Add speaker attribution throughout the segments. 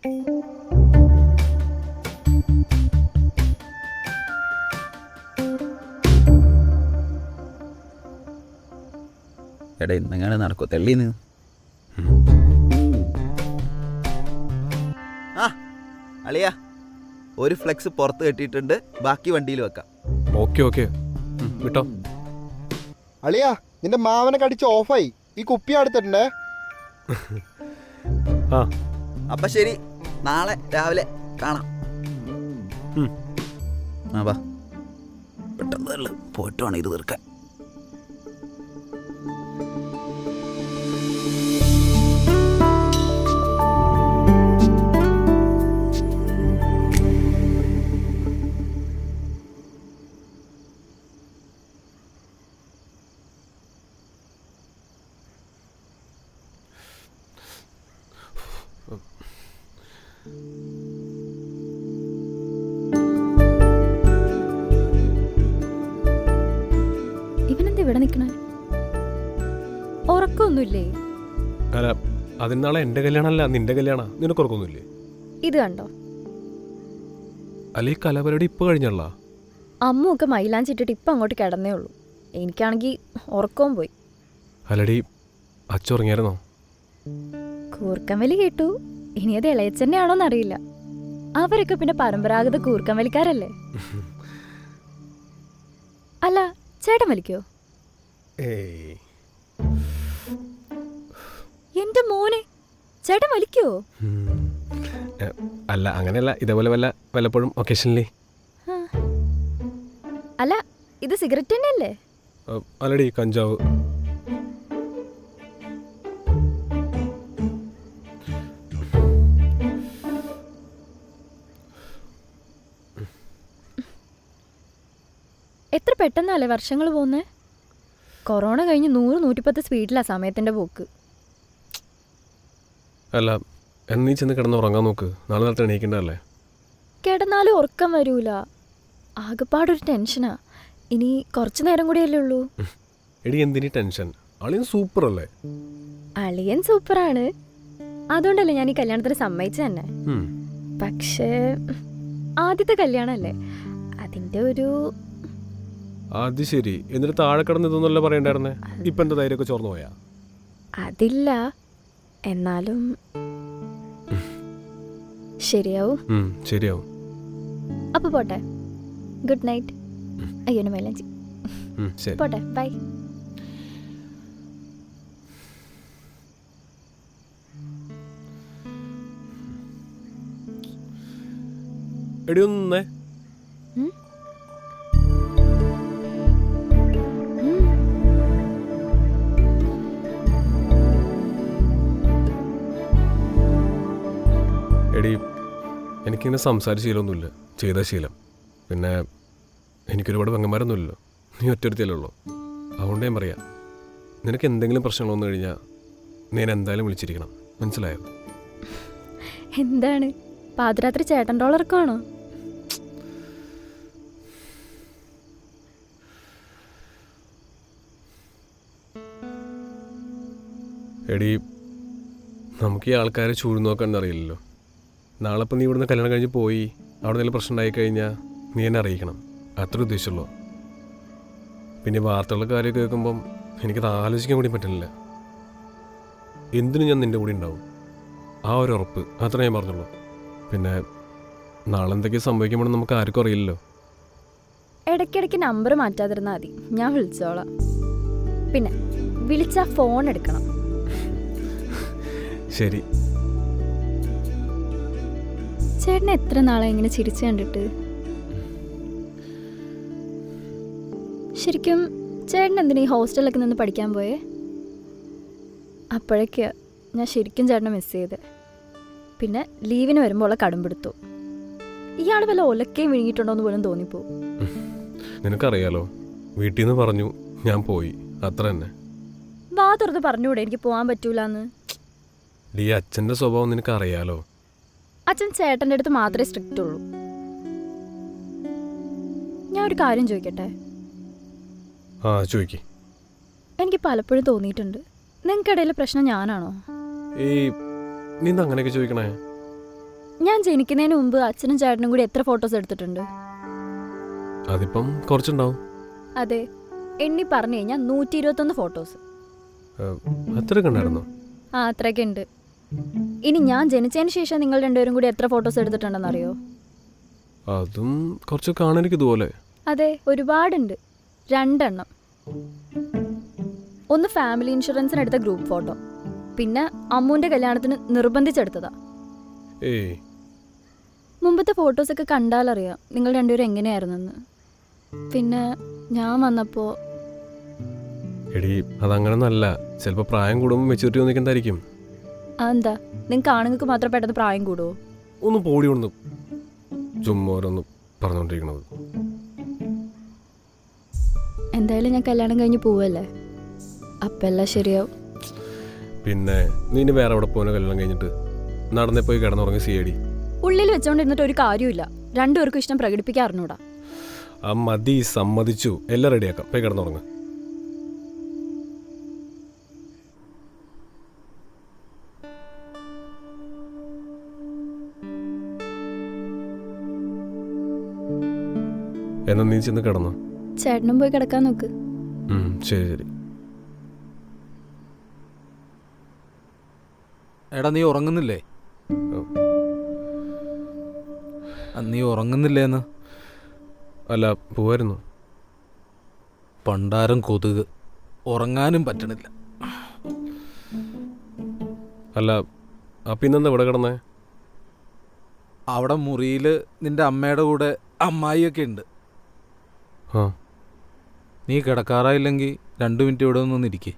Speaker 1: എടാ ഇന്നെങ്ങനെ നടക്കോ തെള്ളീന്ന്? ആ അളിയാ, ഒരു ഫ്ലെക്സ് പുറത്ത് കെട്ടിയിട്ടുണ്ട്, ബാക്കി വണ്ടിയിൽ വെക്കാം.
Speaker 2: ഓക്കെ ഓക്കെ വിട്ടോ.
Speaker 3: അളിയാ, നിന്റെ മാവനെ കടിച്ച് ഓഫായി. ഈ കുപ്പി അടുത്തിട്ടുണ്ടേ.
Speaker 2: ആ
Speaker 1: അപ്പൊ ശരി, നാളെ രാവിലെ കാണാം. ആ വാ, പെട്ടെന്ന് പോയിട്ട് വേണം ഇത് തീർക്കാൻ.
Speaker 4: ഇവനെന്താ ഇവിടെ നിക്കണേ? ഉറക്കമൊന്നുമില്ലേ?
Speaker 2: അല്ല, അതിന് നാളെ എൻ്റെ കല്യാണമല്ല നിന്റെ കല്യാണ. നിനക്ക് ഉറക്കൊന്നുമില്ലേ?
Speaker 4: ഇത് കണ്ടോ,
Speaker 2: അല്ല ഈ കലാപരിപാടി ഇപ്പൊ കഴിഞ്ഞല്ല.
Speaker 4: അമ്മയൊക്കെ മൈലാഞ്ചിട്ടിട്ട് ഇപ്പം അങ്ങോട്ട് കിടന്നേ ഉള്ളൂ. എനിക്കാണെങ്കിൽ ഉറക്കവും പോയി.
Speaker 2: അല്ലടി, അച്ഛൻ ഉറങ്ങിയായിരുന്നോ?
Speaker 4: കൂർക്കമ്പലി കേട്ടു. ഇനി അത് ഇളയച്ചന്നെ ആണോന്നറിയില്ല. അവരൊക്കെ പിന്നെ പരമ്പരാഗത കൂർക്കമ്പലിക്കാരല്ലേ. അല്ല, ചേട്ടൻ വലിക്കോ?
Speaker 2: ഏയ്,
Speaker 4: എന്റെ മോനെ, ചേട്ടൻ വലിക്കോ?
Speaker 2: അല്ല അങ്ങനെയല്ല, ഇതേപോലെ വല്ലപ്പോഴും ഒക്കേഷനിലേ.
Speaker 4: അല്ല, ഇത് സിഗരറ്റ് തന്നെയല്ലേ?
Speaker 2: അല്ലടി, കഞ്ചാവ്.
Speaker 4: എത്ര പെട്ടെന്നല്ലേ വർഷങ്ങൾ പോകുന്നേ. കൊറോണ കഴിഞ്ഞ് 100-110 സ്പീഡിലാ സമയത്തിന്റെ പോക്ക്.
Speaker 2: അല്ല, എന്നീ ചെന്ന് കിടന്ന് ഉറങ്ങാൻ നോക്ക്. നാളെ നേരത്തെ എണീക്കണ്ടല്ലേ.
Speaker 4: കിടന്നാലും ഉറക്കം വരൂല. ആകെപ്പാടൊരു ടെൻഷനാ. ഇനി കുറച്ചു നേരം കൂടിയല്ലേ ഉള്ളൂ.
Speaker 2: എടി എന്തിനീ ടെൻഷൻ? അളിയൻ സൂപ്പർ അല്ലേ?
Speaker 4: അളിയൻ സൂപ്പറാണ്. അതുകൊണ്ടല്ലേ ഞാൻ ഈ കല്യാണത്തിന് സമ്മതിച്ചു തന്നെ. പക്ഷേ ആദ്യത്തെ കല്യാണല്ലേ, അതിന്റെ ഒരു...
Speaker 2: അത് ശരി. എന്നിട്ട് താഴെ കിടന്ന് ഇതൊന്നല്ല പറയണ്ടായിരുന്നേ. ഇപ്പൊ എന്താ ധൈര്യമൊക്കെ ചോർന്നു പോയാ?
Speaker 4: അതില്ല, എന്നാലും ശരിയാവും.
Speaker 2: ശരിയാവും.
Speaker 4: അപ്പൊ പോട്ടെ. Good night. അയ്യോ മൈലാഞ്ചി. പോട്ടെ, ബൈ.
Speaker 2: എടി ഒന്നേ. എടി, എനിക്കിങ്ങനെ സംസാരിച്ച ശീലമൊന്നുമില്ല, ചെയ്ത ശീലം. പിന്നെ എനിക്കൊരുപാട് പെങ്ങന്മാരൊന്നുമില്ലല്ലോ, നീ ഒറ്റൊരുത്തിയല്ലേ ഉള്ളൂ. അതുകൊണ്ട് ഞാൻ പറയാം, നിനക്ക് എന്തെങ്കിലും പ്രശ്നങ്ങൾ വന്നു കഴിഞ്ഞാൽ നീ എന്തായാലും വിളിച്ചിരിക്കണം, മനസ്സിലായോ?
Speaker 4: എന്താണ് പാതിരാത്രി ചേട്ടൻ ഡോളർക്കാണോ?
Speaker 2: എടി, നമുക്ക് ഈ ആൾക്കാരെ ചൂട് നോക്കാൻ അറിയില്ലല്ലോ. നാളെ ഇപ്പം നീ ഇവിടുന്ന് കല്യാണം കഴിഞ്ഞ് പോയി അവിടെ എന്തെങ്കിലും പ്രശ്നം ഉണ്ടായി കഴിഞ്ഞാൽ നീ എന്നെ അറിയിക്കണം, അത്ര ഉദ്ദേശമുള്ളൂ. പിന്നെ വാർത്തകളുടെ കാര്യം കേൾക്കുമ്പം എനിക്കത് ആലോചിക്കാൻ കൂടി പറ്റുന്നില്ല. എന്തിനും ഞാൻ നിൻ്റെ കൂടെ ഉണ്ടാവും, ആ ഒരു ഉറപ്പ് അത്ര ഞാൻ പറഞ്ഞുള്ളൂ. പിന്നെ നാളെ എന്തൊക്കെയാണ് സംഭവിക്കുമ്പോൾ നമുക്ക് ആർക്കും അറിയില്ലല്ലോ.
Speaker 4: ഇടയ്ക്കിടയ്ക്ക് നമ്പർ മാറ്റാതിരുന്നാൽ മതി, ഞാൻ വിളിച്ചോളാം. പിന്നെ വിളിച്ചാൽ ഫോൺ എടുക്കണം.
Speaker 2: ശരി.
Speaker 4: ചേട്ടനെ എത്ര നാളായി ഇങ്ങനെ ചിരിച്ചു കണ്ടിട്ട്? ശരിക്കും ചേട്ടൻ എന്തിനാ ഈ ഹോസ്റ്റലിലൊക്കെ നിന്ന് പഠിക്കാൻ പോയേ? അപ്പോഴേക്ക് ഞാൻ ശരിക്കും ചേട്ടനെ മിസ് ചെയ്ത്. പിന്നെ ലീവിന് വരുമ്പോൾ കടുംപിടുത്തു. ഇയാൾ വല്ല ഒലക്കയും വിഴുങ്ങിയിട്ടുണ്ടോയെന്ന് പോലും തോന്നിപ്പോ.
Speaker 2: നിനക്കറിയാലോ, വീട്ടിൽ നിന്ന് പറഞ്ഞു, ഞാൻ പോയി, അത്ര തന്നെ.
Speaker 4: വാ തുറന്ന് പറഞ്ഞൂടെ എനിക്ക് പോകാൻ പറ്റൂലെന്ന്?
Speaker 2: ഡീ, അച്ഛൻ്റെ സ്വഭാവം നിനക്കറിയാലോ.
Speaker 4: അച്ഛൻ ചേട്ടൻ്റെ അടുത്ത് മാത്രമേ സ്ട്രിക്റ്റ് ഉള്ളൂ. ഞാൻ ഒരു കാര്യം ചോദിക്കട്ടെ?
Speaker 2: ആ ചോദിക്ക്.
Speaker 4: എനിക്ക് പലപ്പോഴും തോന്നിയിട്ടുണ്ട്, നിങ്ങൾക്കിടയിലെ പ്രശ്നം ഞാനാണോ?
Speaker 2: ഏയ്, നീ അങ്ങനെയൊക്കെ ചോദിക്കണേ?
Speaker 4: ഞാൻ ജനിക്കുന്നതിന് മുമ്പ് അച്ഛനും ചേട്ടനും കൂടി എത്ര ഫോട്ടോസ് എടുത്തിട്ടുണ്ട്?
Speaker 2: അതിപ്പം കുറച്ചുണ്ടാവും.
Speaker 4: അതെ, എണ്ണി പറഞ്ഞു കഴിഞ്ഞാൽ 121 ഫോട്ടോസ്.
Speaker 2: അത്രയൊക്കെ ഉണ്ടായിരുന്നോ?
Speaker 4: ആ, അത്രയൊക്കെ ഉണ്ട്. ഇനി ഞാൻ ജനിച്ചതിന് ശേഷം നിങ്ങൾ രണ്ടുപേരും കൂടി എത്ര ഫോട്ടോസ് എടുത്തിട്ടുണ്ടെന്ന് അറിയോ?
Speaker 2: അതും കുറച്ച് കാണാനിക്ക് ഇതുപോലെ.
Speaker 4: അതെ, ഒരുപാടുണ്ട്. 2 എണ്ണം. ഒന്ന് ഫാമിലി ഇൻഷുറൻസിന് എടുത്ത ഗ്രൂപ്പ് ഫോട്ടോ, പിന്നെ അമ്മുവിൻ്റെ കല്യാണത്തിന് നിർബന്ധിച്ചെടുത്തതാ.
Speaker 2: ഏയ്,
Speaker 4: മുമ്പത്തെ ഫോട്ടോസൊക്കെ കണ്ടാലറിയാം നിങ്ങൾ രണ്ടുപേരും എങ്ങനെയായിരുന്നെന്ന്. പിന്നെ ഞാൻ വന്നപ്പോൾ
Speaker 2: എടി അതങ്ങനെ നല്ല, ചിലപ്പോൾ പ്രായം കൂടുമ്പോൾ മെച്യൂരിറ്റി വന്നിരിക്കുന്നതായിരിക്കും.
Speaker 4: അതെന്താ, നിങ്ങൾക്ക് ആണുങ്ങൾക്ക് മാത്രം പെട്ടെന്ന് പ്രായം കൂടുമോ?
Speaker 2: ഒന്ന് പോടി ഒന്ന് ചുമ്മാ ഓരോന്ന് പറഞ്ഞുകൊണ്ടിരിക്കണത്.
Speaker 4: എന്തായാലും ഞാൻ കല്യാണം കഴിഞ്ഞ് പോവല്ലേ, അപ്പം എല്ലാം ശരിയാവും.
Speaker 2: പിന്നെ നീ ഇനി വേറെ എവിടെ പോകുന്ന കല്യാണം കഴിഞ്ഞിട്ട്? നടന്നേ പോയി കിടന്നുറങ്ങി സിയടി.
Speaker 4: ഉള്ളിൽ വെച്ചോണ്ടിരുന്നിട്ട് ഒരു കാര്യമില്ല. രണ്ടുപേർക്കും ഇഷ്ടം പ്രകടിപ്പിക്കാറുണ്ടൂടാ.
Speaker 2: ആ മതി, സമ്മതിച്ചു. എല്ലാം റെഡിയാക്കാം, പോയി കിടന്നുറങ്ങ്. എന്നാ നീ ചെന്ന് കിടന്നോ?
Speaker 4: ചേട്ടനും പോയി കിടക്കാൻ നോക്ക്.
Speaker 2: ശരി ശരി.
Speaker 5: എടാ, നീ ഉറങ്ങുന്നില്ലേ? നീ ഉറങ്ങുന്നില്ലേന്ന്?
Speaker 2: അല്ല, പോവായിരുന്നു.
Speaker 5: പണ്ടാരം കൊതുക്, ഉറങ്ങാനും പറ്റണില്ല.
Speaker 2: അല്ല, പിന്നെന്താ ഇവിടെ കിടന്നേ?
Speaker 5: അവിടെ മുറിയിൽ നിന്റെ അമ്മയുടെ കൂടെ അമ്മായിയൊക്കെ ഉണ്ട്.
Speaker 2: ആ,
Speaker 5: നീ കിടക്കാറായില്ലെങ്കിൽ 2 മിനിറ്റ് ഇവിടെ ഒന്നിരിക്കേ.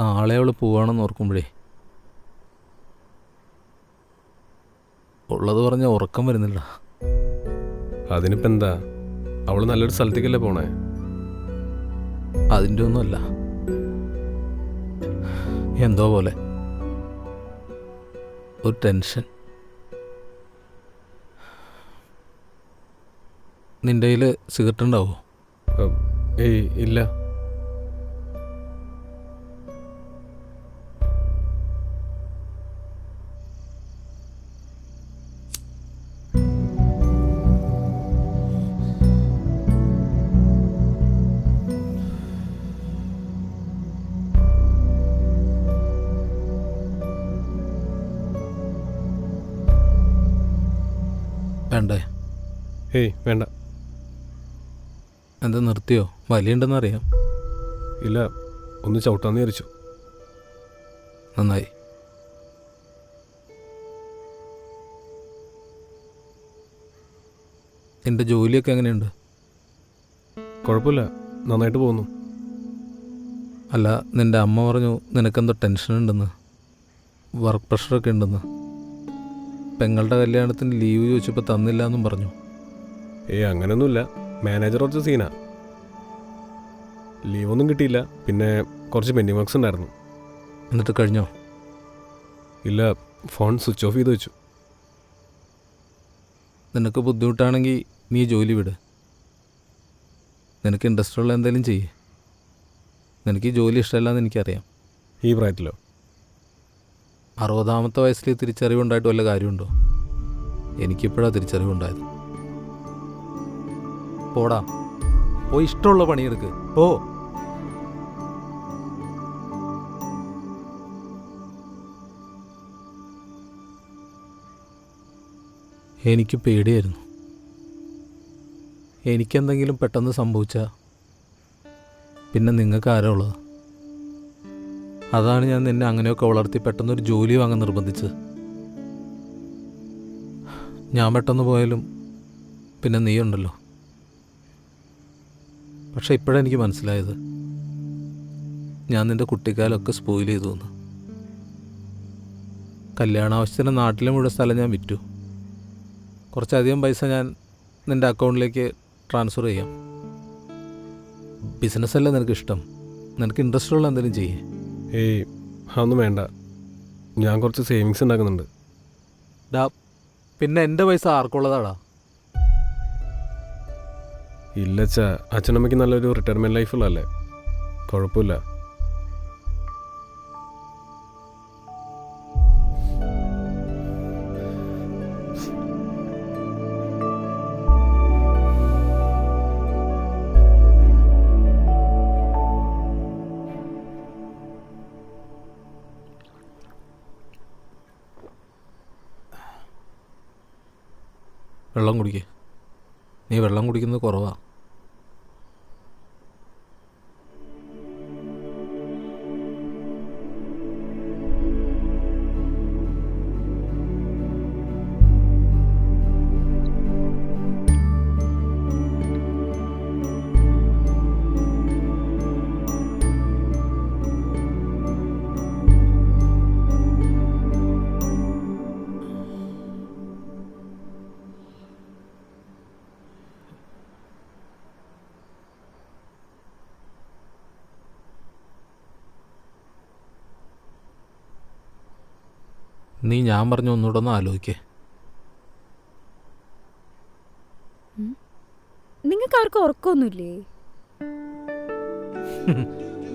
Speaker 5: നാളെ അവൾ പോവാണെന്ന് ഓർക്കുമ്പോഴേ ഉള്ളത് പറഞ്ഞ ഉറക്കം വരുന്നില്ല.
Speaker 2: അതിനിപ്പോൾ എന്താ, അവള് നല്ലൊരു സ്ഥലത്തേക്കല്ലേ പോണേ?
Speaker 5: അതിൻ്റെ ഒന്നുമല്ല, എന്തോ പോലെ ഒരു ടെൻഷൻ. നിൻ്റെ കയ്യിൽ സിഗരറ്റ് ഉണ്ടാവോ?
Speaker 2: ഏയ് ഇല്ല.
Speaker 5: വേണ്ടേ?
Speaker 2: ഏയ് വേണ്ട.
Speaker 5: എന്താ നിർത്തിയോ? വലിയുണ്ടെന്ന് അറിയാം.
Speaker 2: ഇല്ല, ഒന്ന് ചവിട്ടാന്ന് വിചാരിച്ചു.
Speaker 5: നന്നായി. നിന്റെ ജോലിയൊക്കെ എങ്ങനെയുണ്ട്?
Speaker 2: കുഴപ്പമില്ല, നന്നായിട്ട് പോകുന്നു.
Speaker 5: അല്ല, നിന്റെ അമ്മ പറഞ്ഞു നിനക്കെന്തോ ടെൻഷൻ ഉണ്ടെന്ന്, വർക്ക് പ്രഷറൊക്കെ ഉണ്ടെന്ന്. പെങ്ങളുടെ കല്യാണത്തിന് ലീവ് ചോദിച്ചപ്പോൾ തന്നില്ല എന്നും പറഞ്ഞു.
Speaker 2: അങ്ങനെയൊന്നുമില്ല, മാനേജർ കുറച്ച് സീനാ. ലീവൊന്നും കിട്ടിയില്ല, പിന്നെ കുറച്ച് പെൻഡിങ് വർക്ക്സ് ഉണ്ടായിരുന്നു.
Speaker 5: എന്നിട്ട് കഴിഞ്ഞോ?
Speaker 2: ഇല്ല, ഫോൺ സ്വിച്ച് ഓഫ് ചെയ്ത് വെച്ചു.
Speaker 5: നിനക്ക് ബുദ്ധിമുട്ടാണെങ്കിൽ നീ ജോലി വിട്. നിനക്ക് ഇൻട്രസ്റ്റ് ഉള്ള എന്തെങ്കിലും ചെയ്യേ. നിനക്ക് ഈ ജോലി ഇഷ്ടമല്ലാന്ന് എനിക്കറിയാം.
Speaker 2: ഈ പ്രായത്തിലോ?
Speaker 5: 60ാമത്തെ വയസ്സിൽ തിരിച്ചറിവുണ്ടായിട്ട് വല്ല കാര്യമുണ്ടോ? എനിക്കിപ്പോഴാണ് തിരിച്ചറിവുണ്ടായത്. പോടാ, പോയി ഇഷ്ടമുള്ള പണിയെടുക്ക്. പോ. എനിക്ക് പേടിയായിരുന്നു. എനിക്കെന്തെങ്കിലും പെട്ടെന്ന് സംഭവിച്ചാൽ പിന്നെ നിങ്ങൾക്ക് ആരാ ഉള്ളത്? അതാണ് ഞാൻ നിന്നെ അങ്ങനെയൊക്കെ വളർത്തി പെട്ടെന്നൊരു ജോലി വാങ്ങാൻ നിർബന്ധിച്ചത്. ഞാൻ പെട്ടെന്ന് പോയാലും പിന്നെ നീ ഉണ്ടല്ലോ. പക്ഷെ ഇപ്പോഴെനിക്ക് മനസ്സിലായത് ഞാൻ നിൻ്റെ കുട്ടിക്കാലമൊക്കെ സ്പോയിൽ ചെയ്തു എന്ന്. കല്യാണാവശ്യത്തിന് നാട്ടിലെ മുഴുവൻ സ്ഥലം ഞാൻ വിറ്റു. കുറച്ചധികം പൈസ ഞാൻ നിൻ്റെ അക്കൗണ്ടിലേക്ക് ട്രാൻസ്ഫർ ചെയ്യാം. ബിസിനസ്സല്ലേ നിനക്കിഷ്ടം? നിനക്ക് ഇൻട്രസ്റ്റ് ഉള്ള എന്തെങ്കിലും ചെയ്യേ.
Speaker 2: അതൊന്നും വേണ്ട. ഞാൻ കുറച്ച് സേവിങ്സ് ഉണ്ടാക്കുന്നുണ്ട്.
Speaker 5: ഡാ പിന്നെ എൻ്റെ പൈസ ആർക്കുള്ളതാടാ?
Speaker 2: ഇല്ലച്ചാ, അച്ഛനമ്മയ്ക്ക് നല്ലൊരു റിട്ടയർമെൻറ്റ് ലൈഫുള്ളതല്ലേ, കുഴപ്പമില്ല.
Speaker 5: വെള്ളം കുടിക്കേ. നീ വെള്ളം കുടിക്കുന്നത് കുറവാ. നീ ഞാൻ പറഞ്ഞ ഒന്നുകൂടെ ഒന്ന് ആലോചിക്കേ.
Speaker 4: നിങ്ങൾക്ക് ആർക്കും ഉറക്കമൊന്നുമില്ലേ?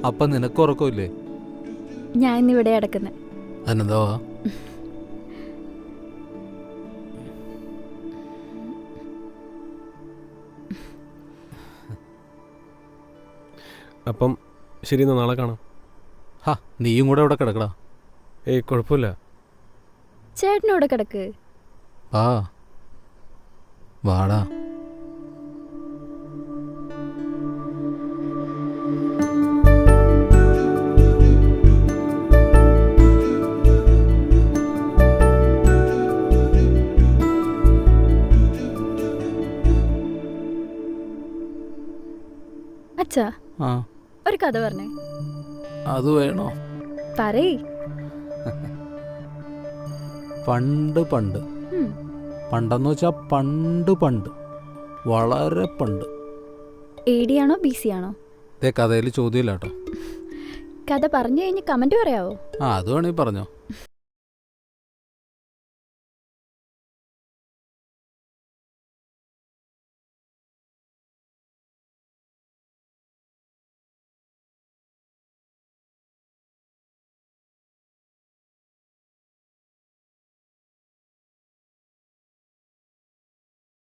Speaker 5: അപ്പം നിനക്ക് ഉറക്കമില്ലേ?
Speaker 4: ഞാൻ ഇന്നിവിടെ കിടക്കുന്നത്.
Speaker 5: അതിനെന്താ?
Speaker 2: അപ്പം ശരി, എന്നാൽ നാളെ കാണാം.
Speaker 5: ഹാ, നീയും കൂടെ ഇവിടെ കിടക്കടാ.
Speaker 2: ഏയ് കുഴപ്പമില്ല.
Speaker 4: ചേട്ടനോടെ കിടക്ക്.
Speaker 5: ആ വാടാ.
Speaker 4: അച്ഛാ,
Speaker 5: ആ
Speaker 4: ഒരു കഥ പറഞ്ഞേ.
Speaker 5: അത് വേണോ?
Speaker 4: പറയ്.
Speaker 5: പണ്ട് പണ്ട് പണ്ടെന്ന് വെച്ചാൽ പണ്ട് വളരെ പണ്ട്.
Speaker 4: AD ആണോ BC ആണോ?
Speaker 5: ഇതേ കഥയിൽ ചോദ്യമില്ല കേട്ടോ.
Speaker 4: കഥ പറഞ്ഞു കഴിഞ്ഞ് കമന്റ് പറയാവോ?
Speaker 5: ആ അത് വേണമെങ്കിൽ പറഞ്ഞോ.